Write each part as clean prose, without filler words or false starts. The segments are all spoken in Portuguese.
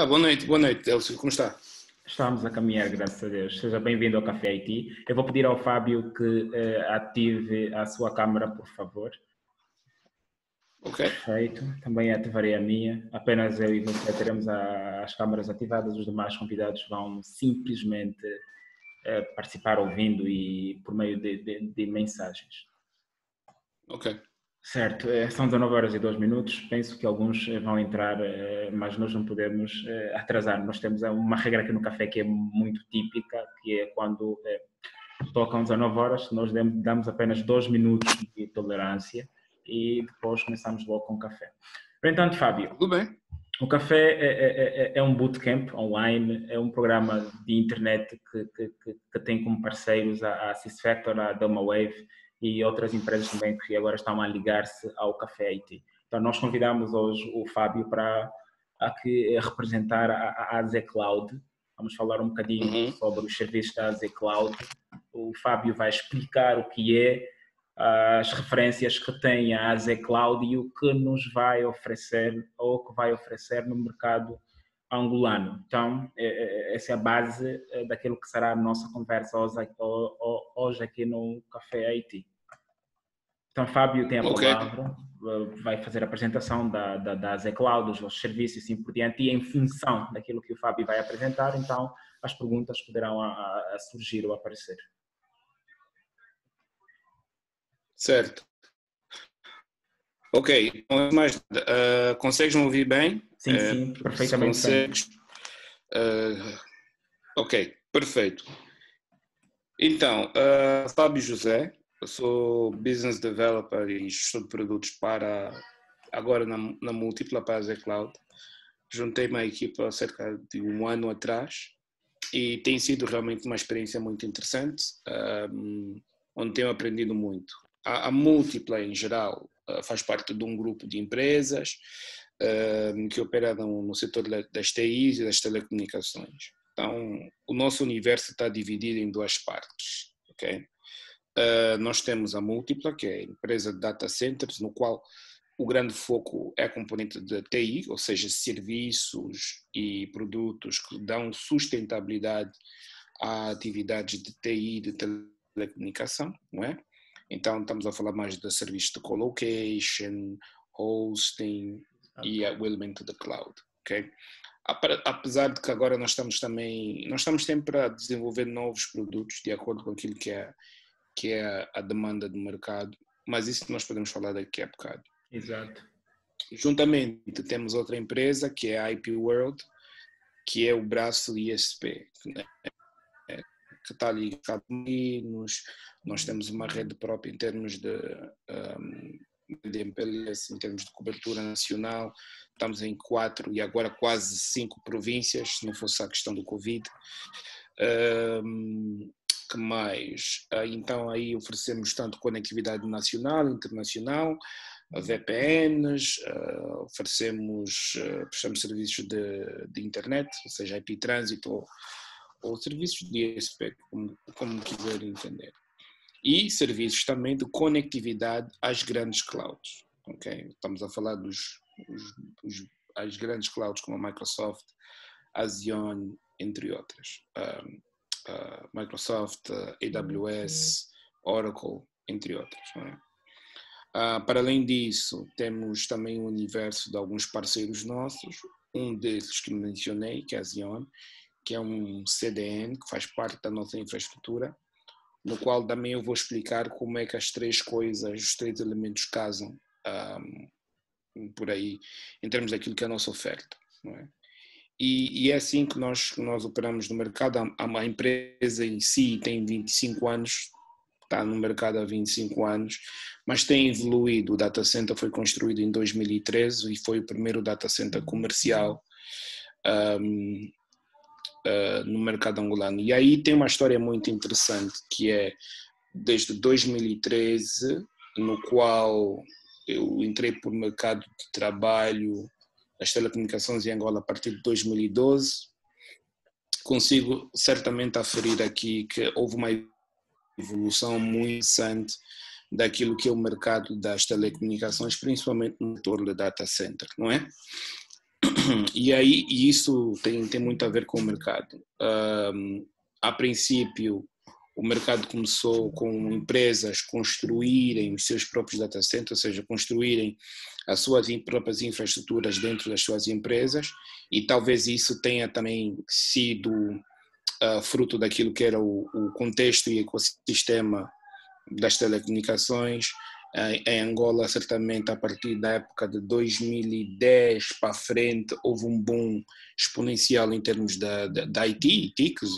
Boa noite, Elcio, como está? Estamos a caminhar, graças a Deus. Seja bem-vindo ao Café Haiti. Eu vou pedir ao Fábio que ative a sua câmara, por favor. Ok. Perfeito. Também ativarei a minha. Apenas eu e você teremos as câmaras ativadas. Os demais convidados vão simplesmente participar ouvindo e por meio de mensagens. Ok. Certo, são 19 horas e 2 minutos. Penso que alguns vão entrar, mas nós não podemos atrasar. Nós temos uma regra aqui no café que é muito típica, que é quando tocam 19 horas, nós damos apenas 2 minutos de tolerância e depois começamos logo com o café. No entanto, Fábio, Tudo bem. o café é um bootcamp online, é um programa de internet que tem como parceiros a Sysfactor, a Delma Wave e outras empresas também que agora estão a ligar-se ao Café IT. Então, nós convidamos hoje o Fábio para representar a AZ Cloud. Vamos falar um bocadinho sobre os serviços da AZ Cloud. O Fábio vai explicar o que é, as referências que tem a AZ Cloud e o que nos vai oferecer ou que vai oferecer no mercado angolano. Então, essa é a base daquilo que será a nossa conversa hoje aqui no Café Haiti. Então, Fábio tem a Ok. palavra, vai fazer a apresentação da AZ Cloud, dos vossos serviços e assim por diante, e em função daquilo que o Fábio vai apresentar, então as perguntas poderão surgir ou aparecer. Certo. Ok, então, mais, consegues me ouvir bem? Sim, perfeitamente bem. Ok, perfeito. Então, Fábio José, eu sou Business Developer e gestor de produtos agora na Múltipla para a Z Cloud. Juntei-me à equipa há cerca de um ano atrás e tem sido realmente uma experiência muito interessante, onde tenho aprendido muito. A Múltipla, em geral, faz parte de um grupo de empresas que operam no setor das TIs e das telecomunicações. Então, o nosso universo está dividido em duas partes, ok? Nós temos a Múltipla, que é a empresa de data centers, no qual o grande foco é a componente de TI, ou seja, serviços e produtos que dão sustentabilidade a atividades de TI e de telecomunicação, não é? Então, estamos a falar mais de serviços de colocation, hosting e o elemento da cloud, ok? Apesar de que agora nós estamos sempre a desenvolver novos produtos de acordo com aquilo que é a demanda do mercado, mas isso nós podemos falar daqui a bocado. Exato. Juntamente temos outra empresa que é a IP World, que é o braço ISP, que está ligado nós temos uma rede própria em termos de MPLS, em termos de cobertura nacional, estamos em 4 e agora quase 5 províncias, se não fosse a questão do Covid. Que mais? Então aí oferecemos tanto conectividade nacional, internacional, VPNs, prestamos serviços de internet, ou seja, IP trânsito ou serviços de ISP, como quiser entender. E serviços também de conectividade às grandes clouds. Okay? Estamos a falar as grandes clouds como a Microsoft, a Xeon, entre outras. Microsoft, AWS, Oracle, entre outras. Não é? Para além disso, temos também o universo de alguns parceiros nossos, um deles que mencionei, que é a Xeon, que é um CDN que faz parte da nossa infraestrutura, no qual também eu vou explicar como é que as três coisas, os três elementos casam por aí, em termos daquilo que é a nossa oferta. Não é? E é assim que nós operamos no mercado. A empresa em si tem 25 anos, está no mercado há 25 anos, mas tem evoluído. O data center foi construído em 2013 e foi o primeiro data center comercial no mercado angolano. E aí tem uma história muito interessante, que é desde 2013, no qual eu entrei por mercado de trabalho das telecomunicações em Angola a partir de 2012. Consigo certamente aferir aqui que houve uma evolução muito interessante daquilo que é o mercado das telecomunicações, principalmente no setor de data center, não é? E aí e isso tem muito a ver com o mercado. A princípio, o mercado começou com empresas construírem os seus próprios data centers, ou seja, construírem as suas próprias infraestruturas dentro das suas empresas, e talvez isso tenha também sido fruto daquilo que era o contexto e ecossistema das telecomunicações. Em Angola, certamente, a partir da época de 2010 para frente, houve um boom exponencial em termos da IT, TICs,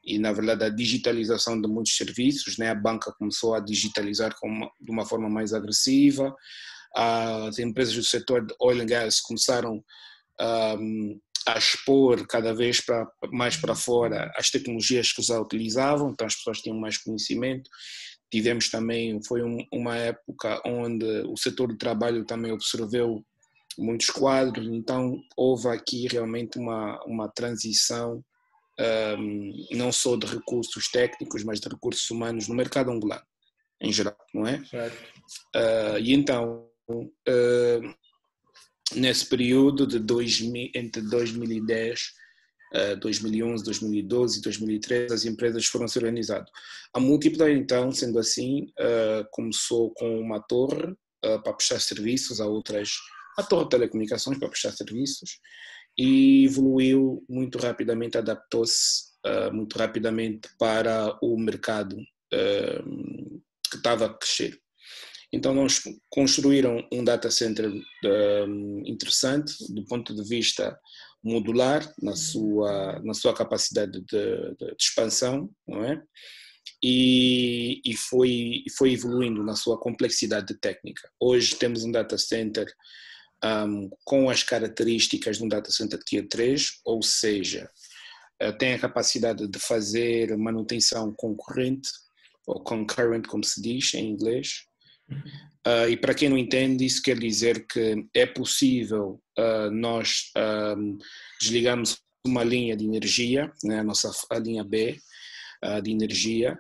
e, na verdade, a digitalização de muitos serviços, né? A banca começou a digitalizar de uma forma mais agressiva, as empresas do setor de oil and gas começaram a expor cada vez mais para fora as tecnologias que já utilizavam, então as pessoas tinham mais conhecimento. Tivemos também, foi uma época onde o setor do trabalho também absorveu muitos quadros, então houve aqui realmente uma transição, não só de recursos técnicos, mas de recursos humanos no mercado angolano, em geral, não é? Certo. E então, nesse período de entre 2010, 2011, 2012 e 2013, as empresas foram se organizando. A Múltipla, então, sendo assim, começou com uma torre para prestar serviços a torre de telecomunicações para prestar serviços, e evoluiu muito rapidamente, adaptou-se muito rapidamente para o mercado que estava a crescer. Então, nós construíram um data center interessante do ponto de vista modular na sua capacidade de expansão, não é? E foi evoluindo na sua complexidade técnica. Hoje temos um data center com as características de um data center Tier 3, ou seja, tem a capacidade de fazer manutenção concorrente, ou concurrent, como se diz em inglês. E para quem não entende, isso quer dizer que é possível nós desligarmos uma linha de energia, né, a linha B de energia,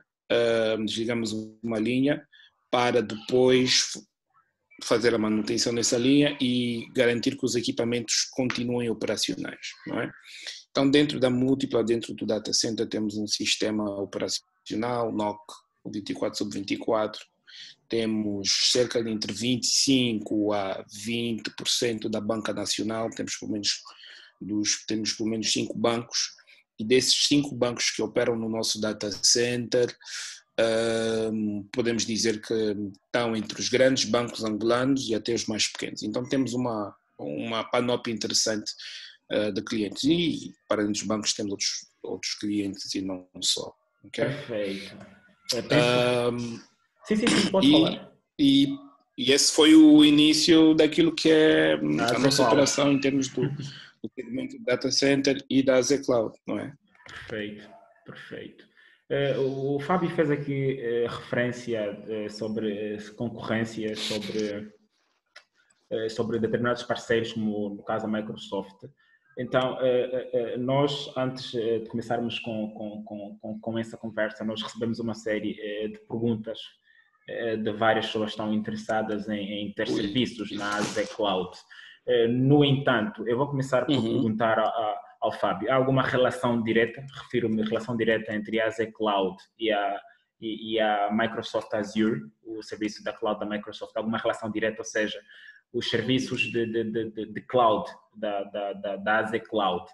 desligamos uma linha para depois fazer a manutenção dessa linha e garantir que os equipamentos continuem operacionais, não é? Então, dentro da Múltipla, dentro do data center, temos um sistema operacional NOC 24/24, temos cerca de entre 25% a 20% da banca nacional, temos pelo menos 5 bancos, e desses 5 bancos que operam no nosso data center, podemos dizer que estão entre os grandes bancos angolanos e até os mais pequenos. Então temos uma panóplia interessante de clientes, e para além dos bancos temos outros clientes e não só. Okay? Perfeito. Sim, pode falar. E esse foi o início daquilo que é a nossa operação em termos do segmento do data center e da AZ Cloud, não é? Perfeito. O Fábio fez aqui referência sobre concorrência, sobre determinados parceiros, como no caso a Microsoft. Então, nós, antes de começarmos com essa conversa, nós recebemos uma série de perguntas de várias pessoas que estão interessadas em ter serviços na AZ Cloud. No entanto, eu vou começar por perguntar ao Fábio, há alguma relação direta, refiro-me relação direta entre a AZ Cloud e a Microsoft Azure, o serviço da cloud da Microsoft, alguma relação direta, ou seja, os serviços de cloud da AZ Cloud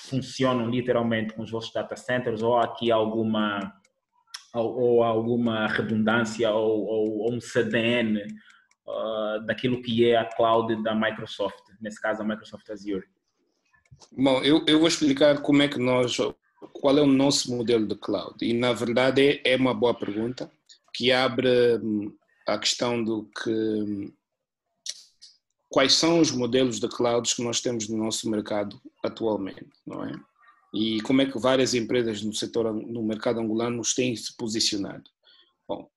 funcionam literalmente com os vossos data centers, ou há aqui alguma redundância ou um CDN daquilo que é a cloud da Microsoft, nesse caso a Microsoft Azure? Bom, eu vou explicar qual é o nosso modelo de cloud, e na verdade é uma boa pergunta que abre a questão do que quais são os modelos de clouds que nós temos no nosso mercado atualmente, não é? E como é que várias empresas no mercado angolano têm se posicionado. Bom,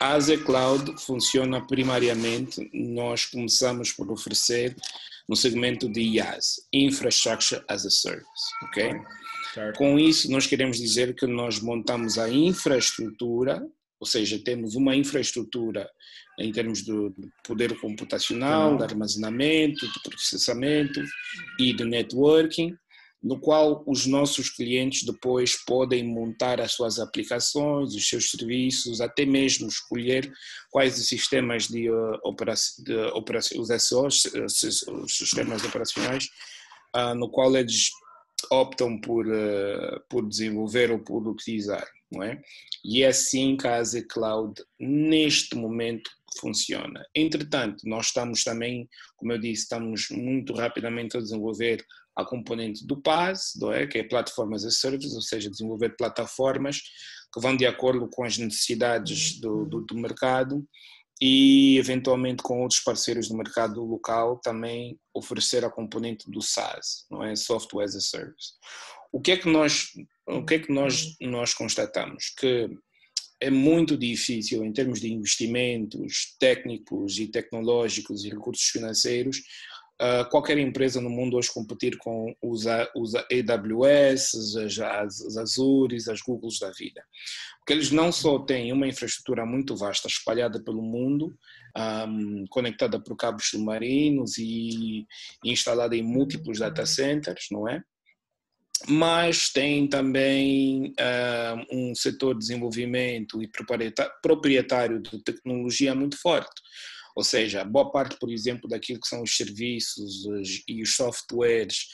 a AZ Cloud funciona primariamente, nós começamos por oferecer no segmento de IaaS, Infrastructure as a Service, ok? Certo. Com isso, nós queremos dizer que nós montamos a infraestrutura ou seja, temos uma infraestrutura em termos de poder computacional, de armazenamento, de processamento e de networking, no qual os nossos clientes depois podem montar as suas aplicações, os seus serviços, até mesmo escolher quais os sistemas os SOs, os sistemas operacionais, no qual eles optam por desenvolver ou por utilizar, não é? E é assim que a AZ Cloud neste momento funciona. Entretanto, nós estamos também, como eu disse, estamos muito rapidamente a desenvolver a componente do PaaS, não é? Que é Platform as a Service, ou seja, desenvolver plataformas que vão de acordo com as necessidades do mercado e, eventualmente, com outros parceiros do mercado local, também oferecer a componente do SaaS, não é? Software as a Service. O que é que nós constatamos? Que é muito difícil, em termos de investimentos técnicos e tecnológicos e recursos financeiros, qualquer empresa no mundo hoje competir com os AWS, as Azures, as Googles da vida. Porque eles não só têm uma infraestrutura muito vasta, espalhada pelo mundo, conectada por cabos submarinos e instalada em múltiplos data centers, não é? Mas tem também um setor de desenvolvimento e proprietário de tecnologia muito forte. Ou seja, boa parte, por exemplo, daquilo que são os serviços e os softwares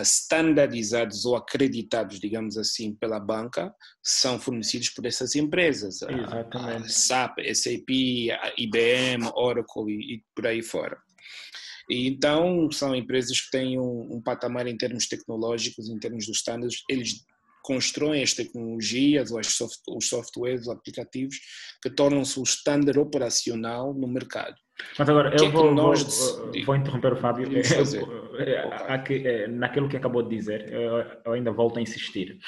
standardizados ou acreditados, digamos assim, pela banca, são fornecidos por essas empresas. Exatamente. A SAP, SAP, a IBM, Oracle e por aí fora. E então são empresas que têm um patamar em termos tecnológicos, em termos dos estándares, eles constroem as tecnologias, os softwares, os aplicativos que tornam-se o estándar operacional no mercado. Mas agora, eu vou interromper o Fábio. Naquilo que acabou de dizer, eu ainda volto a insistir.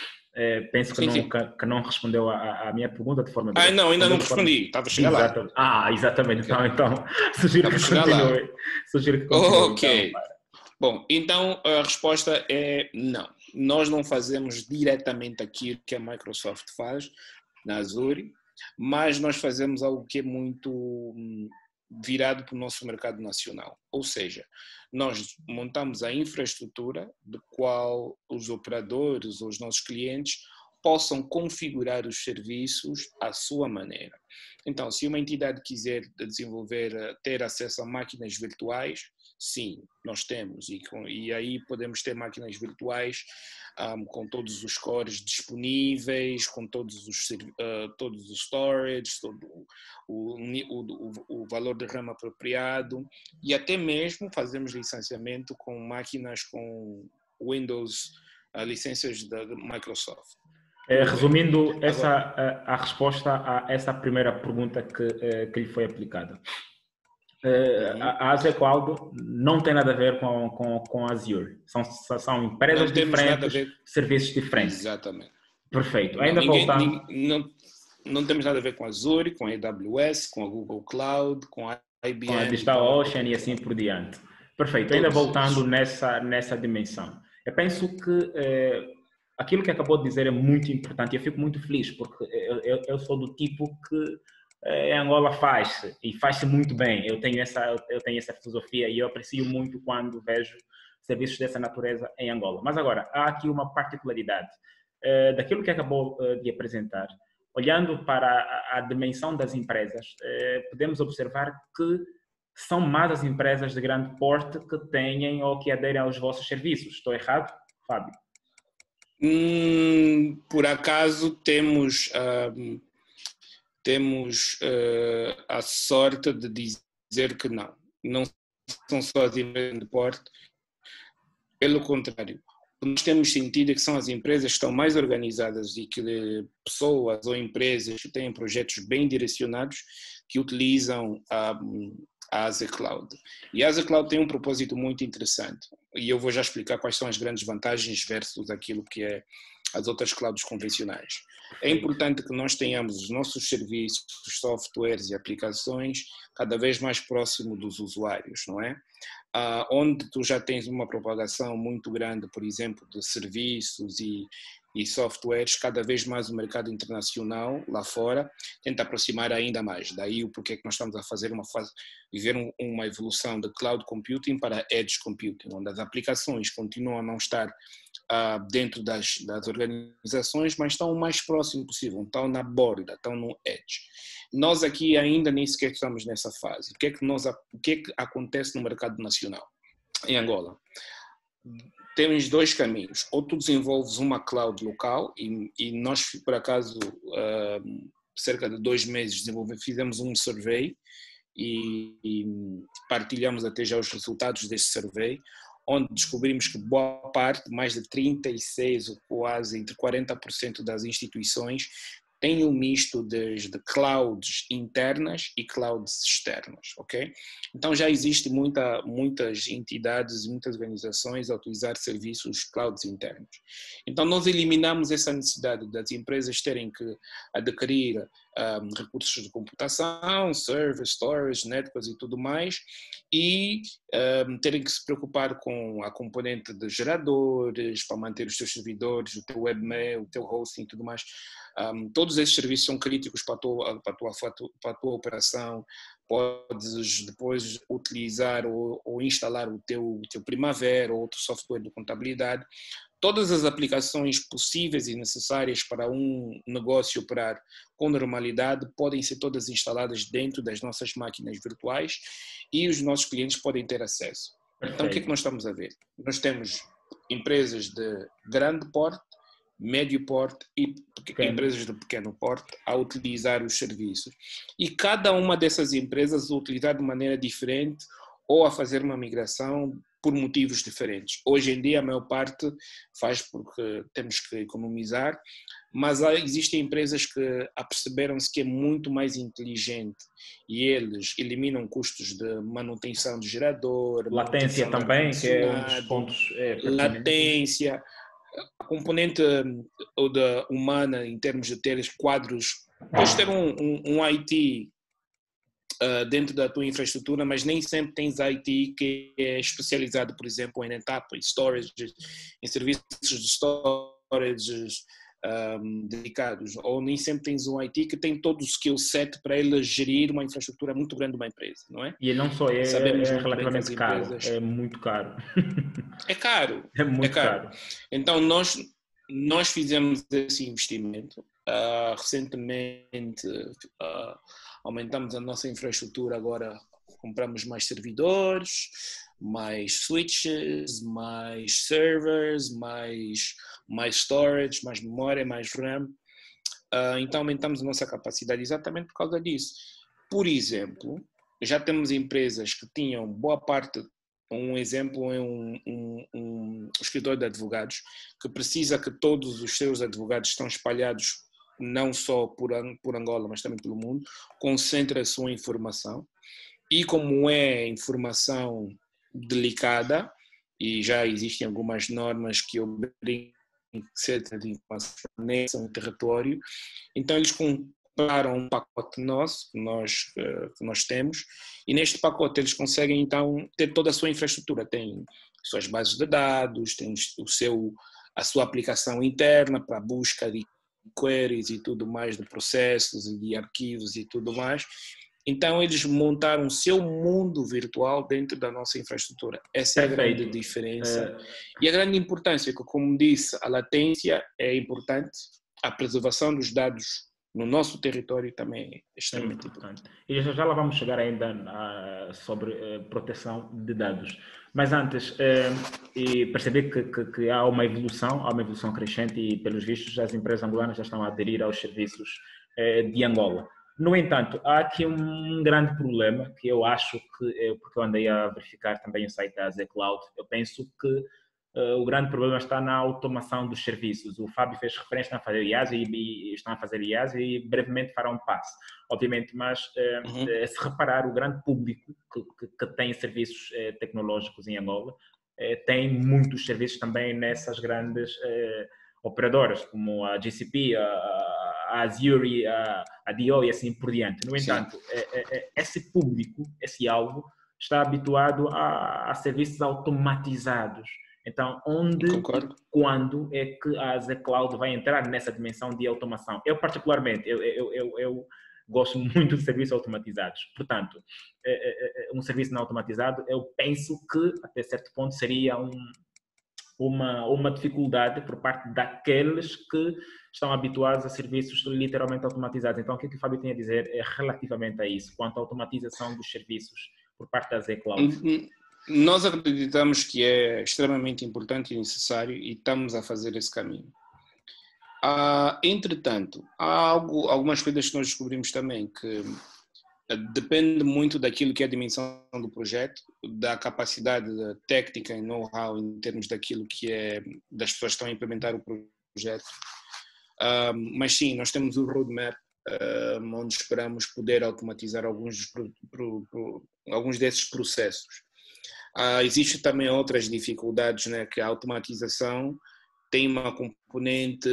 Penso que não respondeu à minha pergunta de forma direta. Não, ainda não respondi. Estava a chegar lá. Exatamente. Okay. Então, sugiro que continue. Ok. Então, bom, então a resposta é não. Nós não fazemos diretamente aquilo que a Microsoft faz na Azure, mas nós fazemos algo que é muito virado para o nosso mercado nacional. Ou seja, nós montamos a infraestrutura de qual os operadores ou os nossos clientes possam configurar os serviços à sua maneira. Então, se uma entidade quiser desenvolver, ter acesso a máquinas virtuais, sim, nós temos, e aí podemos ter máquinas virtuais com todos os cores disponíveis, com todos os storage, todo o valor de RAM apropriado, e até mesmo fazemos licenciamento com máquinas com Windows, licenças da Microsoft. Resumindo a resposta a essa primeira pergunta que lhe foi aplicada. A Azure Cloud não tem nada a ver com a Azure. São empresas diferentes, serviços diferentes. Exatamente. Perfeito. Não temos nada a ver com a Azure, com a AWS, com a Google Cloud, com a IBM. Com a DigitalOcean e assim por diante. Perfeito. Ainda voltando nessa dimensão. Eu penso que aquilo que acabou de dizer é muito importante e eu fico muito feliz porque eu sou do tipo que Angola faz e faz-se muito bem. Eu tenho essa filosofia e eu aprecio muito quando vejo serviços dessa natureza em Angola. Mas agora, há aqui uma particularidade daquilo que acabou de apresentar. Olhando para a dimensão das empresas, podemos observar que são mais as empresas de grande porte que têm ou que aderem aos vossos serviços. Estou errado, Fábio? Por acaso temos a sorte de dizer que não são só as empresas de porte, pelo contrário. Nós temos sentido que são as empresas que estão mais organizadas e que pessoas ou empresas que têm projetos bem direcionados que utilizam a Azure Cloud. E a Azure Cloud tem um propósito muito interessante e eu vou já explicar quais são as grandes vantagens versus aquilo que é as outras clouds convencionais. É importante que nós tenhamos os nossos serviços, softwares e aplicações cada vez mais próximo dos usuários, não é? Onde tu já tens uma propagação muito grande, por exemplo, de serviços e e softwares, cada vez mais o mercado internacional lá fora tenta aproximar ainda mais. Daí o porquê que nós estamos a fazer viver uma evolução de cloud computing para edge computing, onde as aplicações continuam a não estar dentro das organizações, mas estão o mais próximo possível, estão na borda, estão no edge. Nós aqui ainda nem sequer estamos nessa fase. O que é que acontece no mercado nacional? Em Angola, temos dois caminhos. Ou tu desenvolves uma cloud local, e nós, por acaso, cerca de 2 meses, fizemos um survey e partilhamos até já os resultados deste survey, onde descobrimos que boa parte, mais de 36% ou quase entre 40% das instituições tem um misto de clouds internas e clouds externas, ok? Então já existe muitas entidades, muitas organizações a utilizar serviços clouds internos. Então nós eliminamos essa necessidade das empresas terem que adquirir recursos de computação, servers, storage, networks e tudo mais, e terem que se preocupar com a componente de geradores, para manter os teus servidores, o teu webmail, o teu hosting e tudo mais. Todos esses serviços são críticos para a tua operação. Podes depois utilizar ou instalar o teu Primavera ou outro software de contabilidade. Todas as aplicações possíveis e necessárias para um negócio operar com normalidade podem ser todas instaladas dentro das nossas máquinas virtuais e os nossos clientes podem ter acesso. Então, o que é que nós estamos a ver? Nós temos empresas de grande porte, médio porte e empresas de pequeno porte a utilizar os serviços. E cada uma dessas empresas a utilizar de maneira diferente ou a fazer uma migração por motivos diferentes. Hoje em dia a maior parte faz porque temos que economizar, mas existem empresas que aperceberam-se que é muito mais inteligente e eles eliminam custos de manutenção de gerador, latência também, que é um dos pontos latência, a componente humana em termos de ter quadros, podes ter um IT dentro da tua infraestrutura, mas nem sempre tens IT que é especializado, por exemplo, em NetApp, em storage, em serviços de storage dedicados, ou nem sempre tens um IT que tem todo o skill set para ele gerir uma infraestrutura muito grande de uma empresa, não é? E não só Sabemos é muito bem que as relativamente caro, empresas... é muito caro. É caro. É muito caro. Então nós fizemos esse investimento. Recentemente aumentamos a nossa infraestrutura, agora compramos mais servidores, mais switches, mais servers, mais storage, mais memória, mais RAM. Então aumentamos a nossa capacidade exatamente por causa disso. Por exemplo, já temos empresas que tinham boa parte. Um exemplo é um escritório de advogados que precisa que todos os seus advogados estão espalhados não só por Angola, mas também pelo mundo, concentra a sua informação. E como é informação delicada, e já existem algumas normas que obrigam que certa de informação nesse território, então eles compraram um pacote nosso, que nós temos, e neste pacote eles conseguem então ter toda a sua infraestrutura, tem suas bases de dados, tem a sua aplicação interna para busca de queries e tudo mais, de processos e de arquivos e tudo mais. Então eles montaram o seu mundo virtual dentro da nossa infraestrutura. Essa é a grande diferença. E a grande importância, que como disse, a latência é importante, a preservação dos dados no nosso território também é extremamente importante. E já lá vamos chegar ainda sobre proteção de dados. Mas antes, e perceber que há uma evolução crescente e, pelos vistos, as empresas angolanas já estão a aderir aos serviços de Angola. No entanto, há aqui um grande problema que eu acho que, porque eu andei a verificar também o site da Zcloud, eu penso que o grande problema está na automação dos serviços. O Fábio fez referência a fazer IaaS e estão a fazer IaaS e brevemente farão um passo, obviamente, mas se reparar o grande público que tem serviços tecnológicos em Angola, tem muitos serviços também nessas grandes operadoras, como a GCP, a Azure, a DO e assim por diante. No entanto, esse público, esse alvo, está habituado a serviços automatizados. Então, onde Concordo. e quando é que a AZ Cloud vai entrar nessa dimensão de automação? Eu, particularmente, eu gosto muito de serviços automatizados. Portanto, um serviço não automatizado, eu penso que, até certo ponto, seria uma dificuldade por parte daqueles que estão habituados a serviços literalmente automatizados. Então, o que o Fábio tem a dizer é relativamente a isso, quanto à automatização dos serviços por parte da Z Cloud? Nós acreditamos que é extremamente importante e necessário e estamos a fazer esse caminho. Entretanto, há algumas coisas que nós descobrimos também que depende muito daquilo que é a dimensão do projeto, da capacidade técnica e know-how em termos daquilo que é das pessoas que estão a implementar o projeto. Mas sim, nós temos o roadmap onde esperamos poder automatizar alguns desses processos. Existem também outras dificuldades, né, que a automatização tem uma componente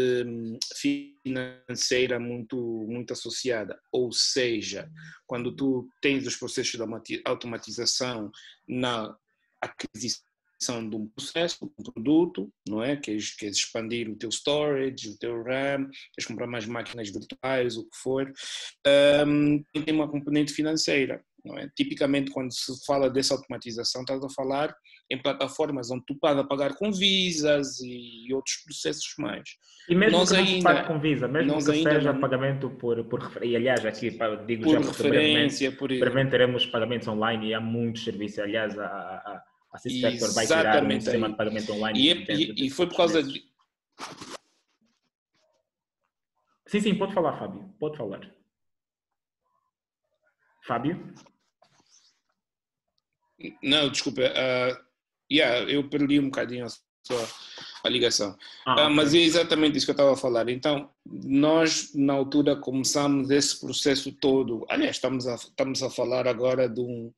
financeira muito associada, ou seja, quando tu tens os processos de automatização na aquisição de um processo, um produto, não é? Queres expandir o teu storage, o teu RAM, queres comprar mais máquinas virtuais, o que for, tem uma componente financeira. Não é? Tipicamente, quando se fala dessa automatização, estás a falar em plataformas onde tu estás a pagar com visas e outros processos mais. E mesmo Nós que não se ainda, pague com Visa, mesmo que seja não, pagamento por e aliás, aqui digo por já porque referência, brevemente teremos pagamentos online e há muitos serviços, aliás, a SysFactor vai tirar um exatamente sistema de aí. pagamento online dentro E foi por desses causa meses. Sim, pode falar, Fábio, pode falar. Fábio? Não, desculpa, eu perdi um bocadinho a ligação. Okay. Mas é exatamente isso que eu estava a falar. Então, nós, na altura, começamos esse processo todo. Aliás, estamos a falar agora de um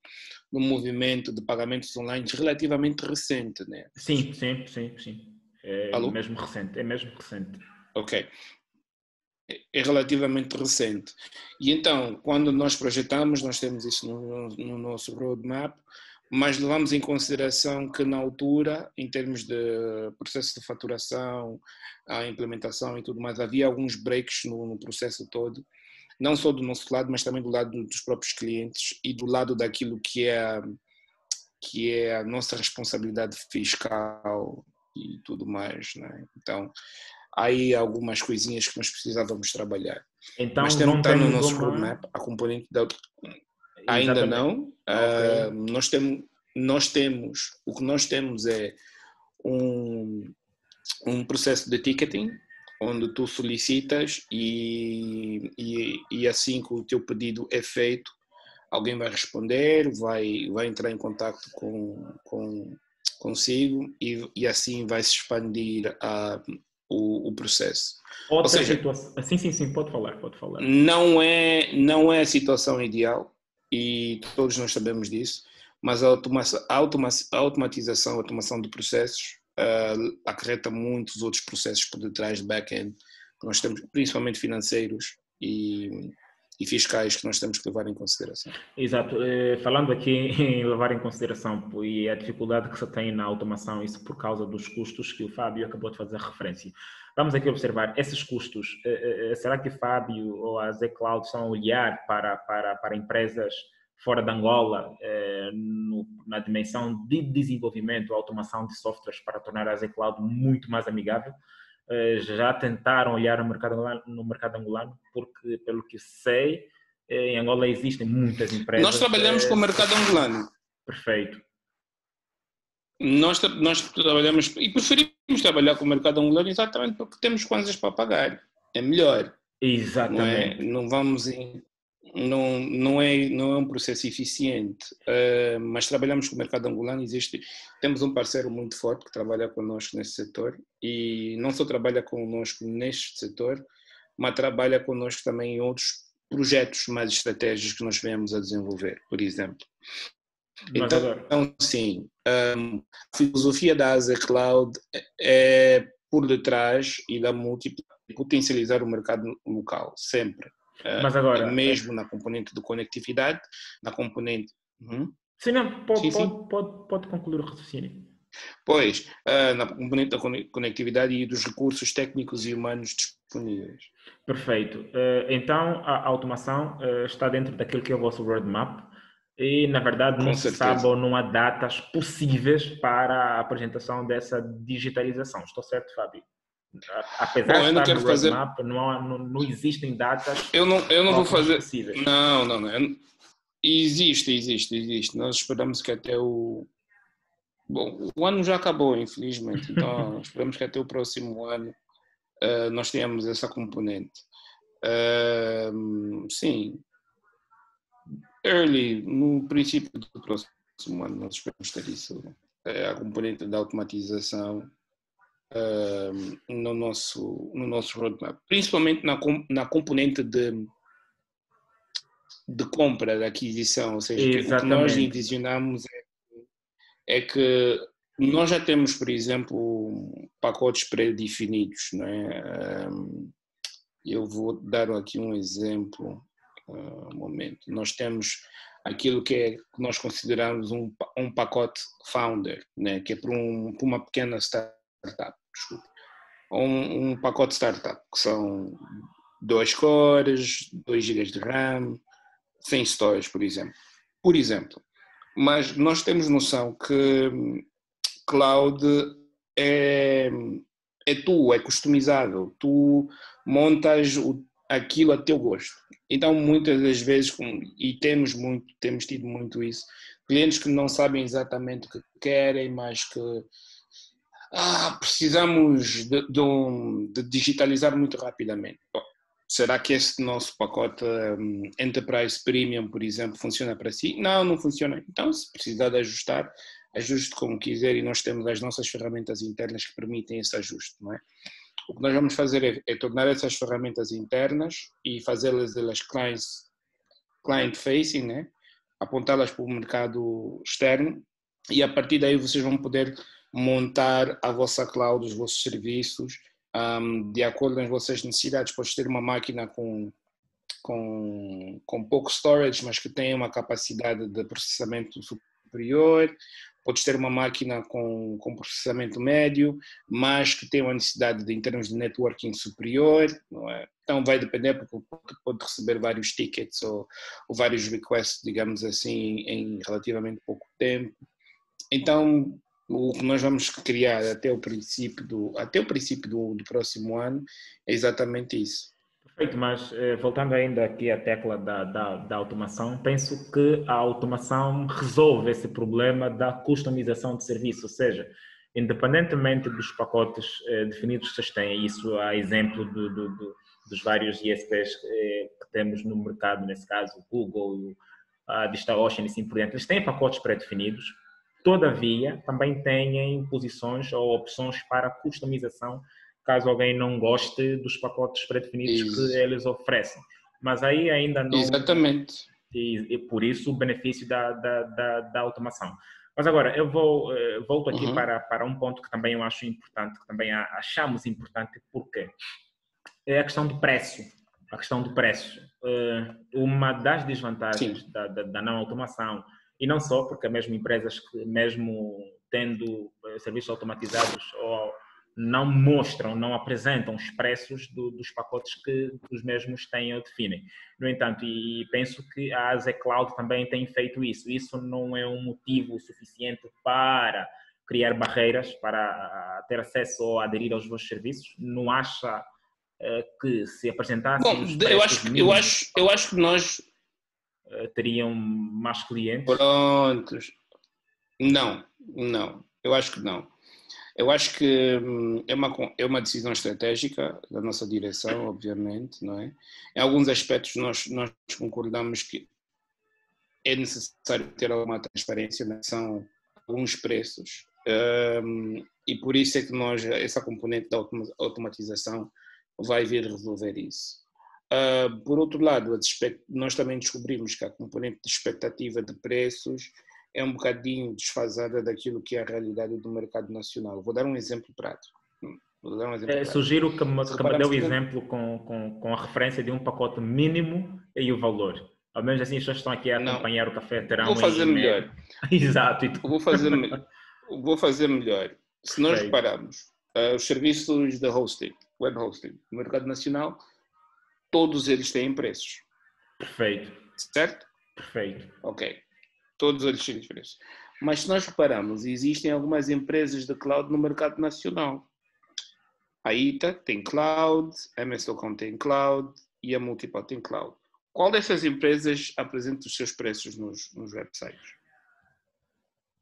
movimento de pagamentos online relativamente recente, né? Sim. É Alô? mesmo recente. Ok. É relativamente recente. E então, quando nós projetamos, nós temos isso no nosso roadmap, mas levamos em consideração que na altura, em termos de processo de faturação, a implementação e tudo mais, havia alguns breaks no processo todo, não só do nosso lado, mas também do lado dos próprios clientes e do lado daquilo que é a nossa responsabilidade fiscal e tudo mais, né? Então, há aí algumas coisinhas que nós precisávamos trabalhar. Então, Mas não está no temos nosso uma... roadmap, a componente da... Ainda Exatamente. não. Ok. O que nós temos é um processo de ticketing, onde tu solicitas e assim que o teu pedido é feito, alguém vai responder, vai entrar em contato consigo e assim vai se expandir o processo. Ou Outra seja, situação... Sim, pode falar. não é a situação ideal e todos nós sabemos disso, mas a automatização, a automação de processos acarreta muitos outros processos por detrás de back-end que nós temos, principalmente financeiros e fiscais, que nós temos que levar em consideração. Exato. Falando aqui em levar em consideração e a dificuldade que se tem na automação, isso por causa dos custos que o Fábio acabou de fazer referência. Vamos aqui observar esses custos. Será que o Fábio ou a Z Cloud estão a olhar para empresas fora de Angola na dimensão de desenvolvimento, automação de softwares para tornar a Z Cloud muito mais amigável? Já tentaram olhar no mercado angolano? Porque, pelo que sei, em Angola existem muitas empresas. Nós trabalhamos com o mercado angolano. Perfeito. Nós trabalhamos e preferimos trabalhar com o mercado angolano exatamente porque temos coisas para pagar. É melhor. Exatamente. Não vamos não é um processo eficiente, mas trabalhamos com o mercado angolano. Temos um parceiro muito forte que trabalha connosco nesse setor e não só trabalha connosco neste setor, mas trabalha connosco também em outros projetos mais estratégicos que nós venhamos a desenvolver, por exemplo. Então, sim, a filosofia da AZ Cloud é por detrás e da potencializar o mercado local, sempre. Mas agora... mesmo na componente de conectividade, na componente... Sim, não, pode concluir o raciocínio. Pois, na componente da conectividade e dos recursos técnicos e humanos disponíveis. Perfeito. Então, a automação está dentro daquilo que é o vosso roadmap e, na verdade, não Com se sabe ou certeza. não há datas possíveis para a apresentação dessa digitalização. Estou certo, Fábio? Apesar Bom, de eu não estar no quero fazer. roadmap, não existem datas Eu não vou próximas fazer. possíveis. Não, não, não. Existe. Nós esperamos que até o. Bom, o ano já acabou, infelizmente. Então, esperamos que até o próximo ano nós tenhamos essa componente. Sim, no princípio do próximo ano, nós esperamos ter isso. A componente da automatização no nosso roadmap, principalmente na componente de compra, de aquisição, ou seja, o que nós Exatamente. envisionamos é que nós já temos, por exemplo, pacotes pré-definidos, não é? Eu vou dar aqui um exemplo, um momento. Nós temos aquilo que nós consideramos um pacote founder, né? Que é para uma pequena startup, desculpa. Um pacote startup, que são 2 cores, 2 GB de RAM, 100 storage, por exemplo. Por exemplo. Mas nós temos noção que cloud é, é customizável, tu montas aquilo a teu gosto. Então, muitas das vezes, e temos tido muito isso, clientes que não sabem exatamente o que querem, mas que precisamos de digitalizar muito rapidamente. Bom, será que este nosso pacote Enterprise Premium, por exemplo, funciona para si? Não, não funciona. Então, se precisar de ajustar, ajuste como quiser e nós temos as nossas ferramentas internas que permitem esse ajuste, não é? O que nós vamos fazer é tornar essas ferramentas internas e fazê-las client-facing, né? Apontá-las para o mercado externo e a partir daí vocês vão poder montar a vossa cloud, os vossos serviços de acordo com as vossas necessidades. Podes ter uma máquina com pouco storage, mas que tenha uma capacidade de processamento superior. Podes ter uma máquina com processamento médio, mas que tenha uma necessidade em termos de networking superior, não é? Então vai depender, porque pode receber vários tickets ou vários requests, digamos assim, em relativamente pouco tempo. Então, o que nós vamos criar até o princípio do próximo ano é exatamente isso. Perfeito, mas voltando ainda aqui à tecla da automação, penso que a automação resolve esse problema da customização de serviço, ou seja, independentemente dos pacotes definidos que vocês têm, isso a exemplo dos vários ISPs que temos no mercado, nesse caso o Google, a DigitalOcean e assim por diante, eles têm pacotes pré-definidos, todavia também têm posições ou opções para customização caso alguém não goste dos pacotes pré-definidos que eles oferecem. Mas aí ainda não... Exatamente. E por isso o benefício da automação. Mas agora, eu volto aqui para um ponto que também eu acho importante, que também achamos importante, porque é a questão do preço. A questão do preço. Uma das desvantagens da não automação, e não só, porque mesmo empresas que, mesmo tendo serviços automatizados, não mostram, não apresentam os preços dos pacotes que os mesmos têm ou definem. No entanto, e penso que a AZ Cloud também tem feito isso. Isso não é um motivo suficiente para criar barreiras para ter acesso ou aderir aos vossos serviços? Não acha que se apresentassem os preços mínimos, eu acho que nós teriam mais clientes? Prontos. Não. Eu acho que não. Eu acho que é uma decisão estratégica da nossa direção, obviamente, não é? Em alguns aspectos nós concordamos que é necessário ter alguma transparência, né? São alguns preços, e por isso é que essa componente da automatização vai vir resolver isso. Por outro lado, nós também descobrimos que a componente de expectativa de preços é um bocadinho desfasada daquilo que é a realidade do mercado nacional. Vou dar um exemplo prático. Sugiro que me dê o exemplo com a referência de um pacote mínimo e o valor. Ao menos assim as pessoas estão aqui a acompanhar o café terão vou fazer melhor. Exato. Vou fazer melhor. vou fazer melhor. Se nós Perfeito. repararmos, os serviços de hosting, web hosting, no mercado nacional, todos eles têm preços, Perfeito. certo? Perfeito. Ok, todos eles têm preços. Mas se nós repararmos, existem algumas empresas de cloud no mercado nacional. A ITA tem cloud, a MS.com tem cloud e a Multipod tem cloud. Qual dessas empresas apresenta os seus preços nos websites?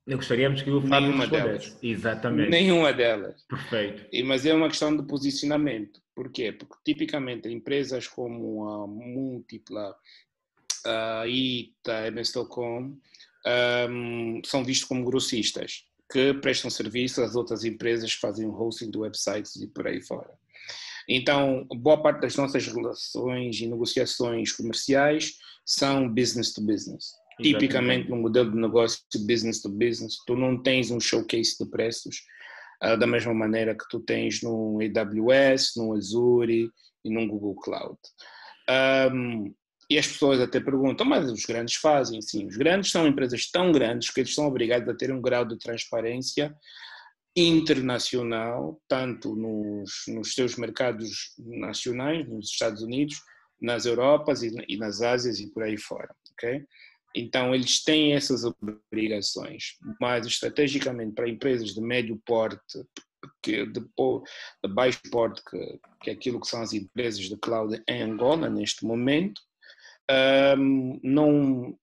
Gostaríamos que o Fábio Nenhuma respondesse. delas. Exatamente. Nenhuma delas. Perfeito. Mas é uma questão de posicionamento. Por quê? Porque tipicamente empresas como a Múltipla, a ITA, a MS.com são vistos como grossistas que prestam serviço às outras empresas que fazem o hosting de websites e por aí fora. Então, boa parte das nossas relações e negociações comerciais são business to business. Exatamente. Tipicamente, no modelo de negócio business to business, tu não tens um showcase de preços da mesma maneira que tu tens no AWS, no Azure e no Google Cloud. E as pessoas até perguntam, mas os grandes fazem? Sim, os grandes são empresas tão grandes que eles são obrigados a ter um grau de transparência internacional, tanto nos seus mercados nacionais, nos Estados Unidos, nas Europas e nas Ásias e por aí fora, ok? Então, eles têm essas obrigações, mas estrategicamente para empresas de médio porte, de baixo porte, que é aquilo que são as empresas de cloud em Angola neste momento, não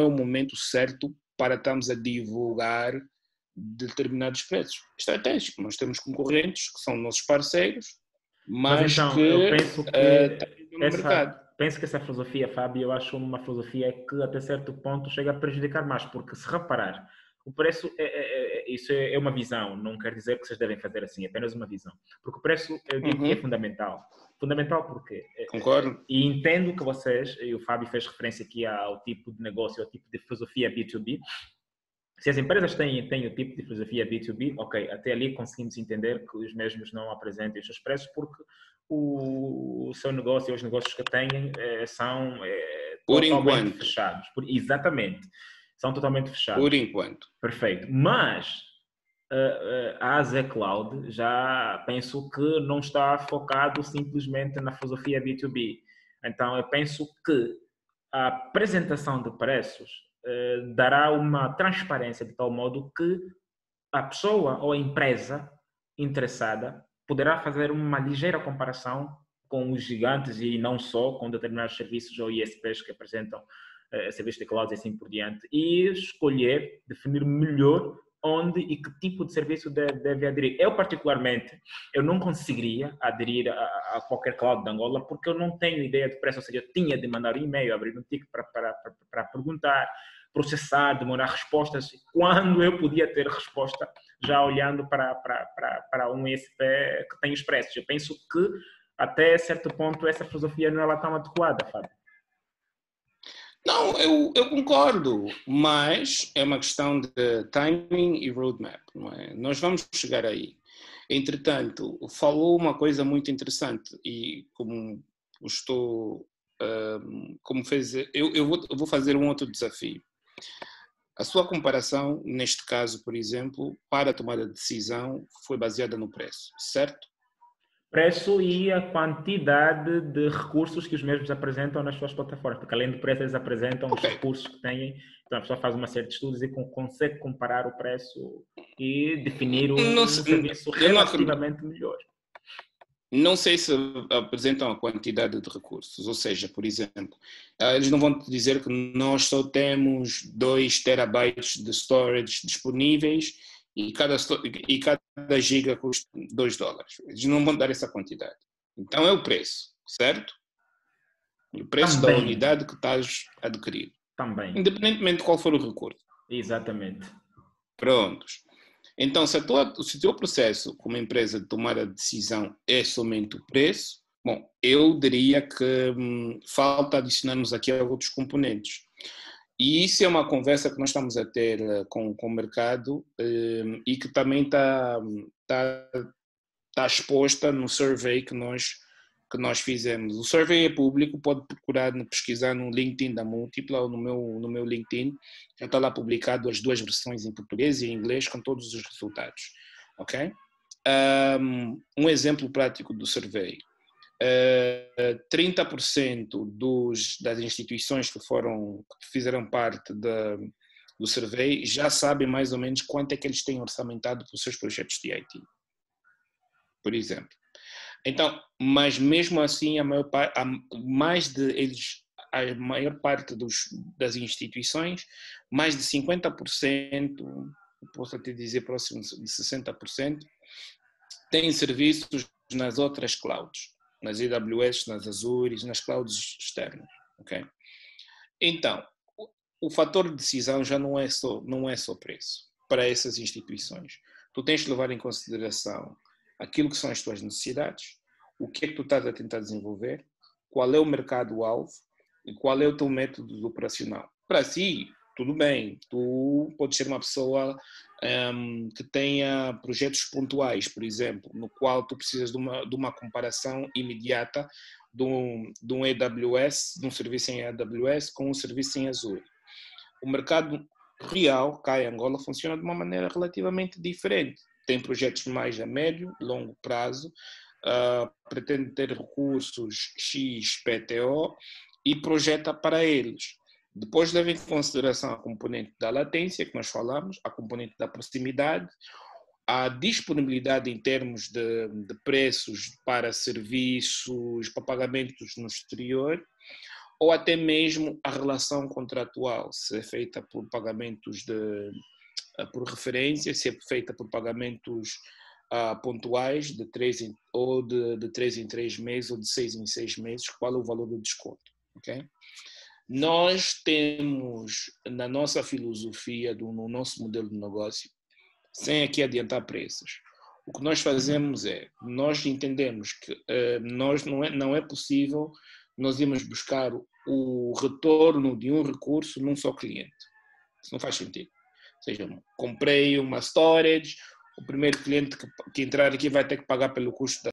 é o momento certo para estarmos a divulgar determinados preços estratégicos. Nós temos concorrentes que são nossos parceiros, mas então, que eu penso que no mercado. Penso que essa filosofia, Fábio, eu acho uma filosofia que até certo ponto chega a prejudicar mais, porque se reparar, o preço, isso é uma visão, não quer dizer que vocês devem fazer assim, é apenas uma visão. Porque o preço, eu digo que é fundamental. Fundamental porque... Concordo. E entendo que vocês, e o Fábio fez referência aqui ao tipo de negócio, ao tipo de filosofia B2B, se as empresas têm o tipo de filosofia B2B, ok, até ali conseguimos entender que os mesmos não apresentem os seus preços porque o seu negócio e os negócios que têm são por totalmente enquanto. fechados. Exatamente, são totalmente fechados. Por enquanto. Perfeito. Mas a AZ Cloud já penso que não está focado simplesmente na filosofia B2B. Então, eu penso que a apresentação de preços dará uma transparência de tal modo que a pessoa ou a empresa interessada poderá fazer uma ligeira comparação com os gigantes e não só com determinados serviços ou ISPs que apresentam serviços de cloud e assim por diante e escolher, definir melhor onde e que tipo de serviço deve aderir. Eu, particularmente, eu não conseguiria aderir a qualquer cloud de Angola porque eu não tenho ideia de preço, ou seja, eu tinha de mandar um e-mail, abrir um ticket para perguntar, processar, demorar respostas, quando eu podia ter resposta já olhando para um ISP que tem os preços. Eu penso que, até certo ponto, essa filosofia não é tão adequada, Fábio. Não, eu concordo, mas é uma questão de timing e roadmap, não é? Nós vamos chegar aí. Entretanto, falou uma coisa muito interessante e como estou, como fez, eu vou fazer um outro desafio. A sua comparação, neste caso, por exemplo, para tomar a decisão, foi baseada no preço, certo? Preço e a quantidade de recursos que os mesmos apresentam nas suas plataformas, porque além do preço eles apresentam os recursos que têm, então a pessoa faz uma série de estudos e consegue comparar o preço e definir um serviço relativamente melhor. Não sei se apresentam a quantidade de recursos, ou seja, por exemplo, eles não vão te dizer que nós só temos 2 terabytes de storage disponíveis e cada giga custa $2. Eles não vão dar essa quantidade. Então é o preço, certo? O preço da unidade que estás a adquirir. Também. Independentemente de qual for o recurso. Exatamente. Prontos. Então, se o teu processo como empresa de tomar a decisão é somente o preço, bom, eu diria que falta adicionarmos aqui outros componentes. E isso é uma conversa que nós estamos a ter com o mercado e que também está exposta no survey que nós que nós fizemos. O survey é público, pode procurar, pesquisar no LinkedIn da Múltipla ou no meu LinkedIn, já está lá publicado as duas versões em português e em inglês com todos os resultados, ok? Um exemplo prático do survey. 30% das instituições que fizeram parte do survey já sabem mais ou menos quanto é que eles têm orçamentado para os seus projetos de IT, por exemplo. Então, mas mesmo assim, a maior parte das instituições, mais de 50%, posso até dizer próximo de 60%, têm serviços nas outras clouds, nas AWS, nas Azure, nas clouds externas, ok? Então, o fator de decisão já não é só preço para essas instituições. Tu tens de levar em consideração aquilo que são as tuas necessidades, o que é que tu estás a tentar desenvolver, qual é o mercado-alvo e qual é o teu método operacional. Para si, tudo bem, tu podes ser uma pessoa que tenha projetos pontuais, por exemplo, no qual tu precisas de uma comparação imediata de um AWS, de um serviço em AWS com um serviço em Azure. O mercado real, cá em Angola, funciona de uma maneira relativamente diferente. Tem projetos mais a médio, longo prazo, pretende ter recursos X, PTO e projeta para eles. Depois leva em consideração a componente da latência, que nós falamos, a componente da proximidade, a disponibilidade em termos de preços para serviços, para pagamentos no exterior, ou até mesmo a relação contratual, se é feita por pagamentos por referência, se é feita por pagamentos pontuais de 3 em 3 meses ou de 6 em 6 meses, qual é o valor do desconto, ok? Nós temos na nossa filosofia, no nosso modelo de negócio, sem aqui adiantar preços, o que nós fazemos nós entendemos que não é possível nós irmos buscar o retorno de um recurso num só cliente. Isso não faz sentido. Ou seja, comprei uma storage, o primeiro cliente que entrar aqui vai ter que pagar pelo custo da